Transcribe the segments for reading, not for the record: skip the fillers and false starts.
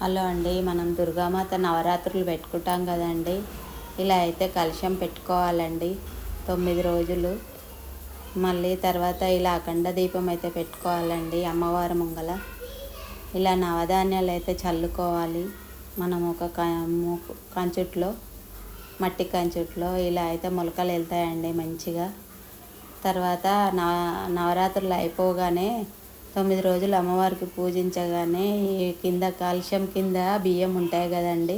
Hello అండి, మనం దుర్గామాత నవరాత్రులు పెట్టుకుంటాం కదండి. ఇలా అయితే కలశం పెట్టుకోవాలండి 9 రోజులు. మళ్ళీ తర్వాత ఇలా అఖండ దీపం అయితే పెట్టుకోవాలండి అమ్మవారి ముంగల. ఇలా నవధాన్యాలు అయితే చల్లుకోవాలి. మనం ఒక కంచుట్లో, మట్టి కంచుట్లో ఇలా అయితే మొలకలు వెళ్తాయండి మంచిగా. తర్వాత నవరాత్రులు అయిపోగానే 9 రోజులు అమ్మవారికి పూజించగానే ఈ కింద కాలుష్యం కింద బియ్యం ఉంటాయి కదండి.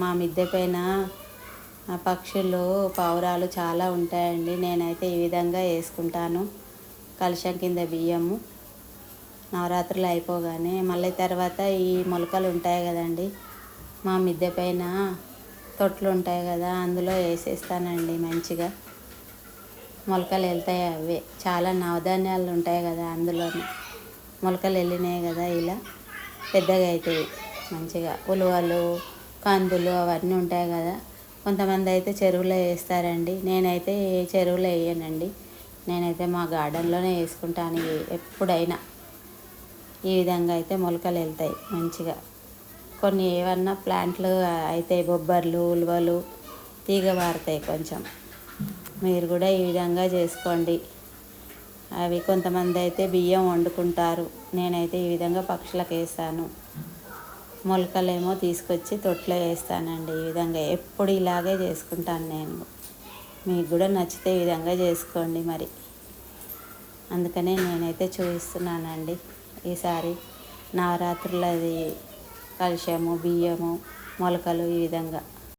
మా మిద్దె పైన పక్షులు, పావురాలు చాలా ఉంటాయండి. నేనైతే ఈ విధంగా వేసుకుంటాను కలుషం కింద బియ్యము నవరాత్రులు అయిపోగానే. మళ్ళీ తర్వాత ఈ మొలకలు ఉంటాయి కదండి, మా మిద్దె పైన తొట్లు ఉంటాయి కదా, అందులో వేసేస్తానండి మంచిగా. మొలకలు వెళ్తాయి. అవే చాలా నవధాన్యాలు ఉంటాయి కదా, అందులో మొలకలు వెళ్ళినాయి కదా, ఇలా పెద్దగా అవుతాయి మంచిగా. ఉలువలు, కందులు అవన్నీ ఉంటాయి కదా. కొంతమంది అయితే చెరువులో వేస్తారండి. నేనైతే ఏ చెరువులో వేయనండి. నేనైతే మా గార్డెన్లోనే వేసుకుంటాను. ఎప్పుడైనా ఈ విధంగా అయితే మొలకలు వెళ్తాయి మంచిగా. కొన్ని ఏమన్నా ప్లాంట్లు అయితే బొబ్బర్లు, ఉలువలు తీగ పారుతాయి కొంచెం. మీరు కూడా ఈ విధంగా చేసుకోండి. అవి కొంతమంది అయితే బియ్యం వండుకుంటారు. నేనైతే ఈ విధంగా పక్షులకు వేస్తాను. మొలకలేమో తీసుకొచ్చి తొట్లో వేస్తానండి. ఈ విధంగా ఎప్పుడు ఇలాగే చేసుకుంటాను నేను. మీకు కూడా నచ్చితే ఈ విధంగా చేసుకోండి మరి. అందుకనే నేనైతే చూపిస్తున్నానండి ఈసారి నవరాత్రులది కలశము, బియ్యము, మొలకలు ఈ విధంగా.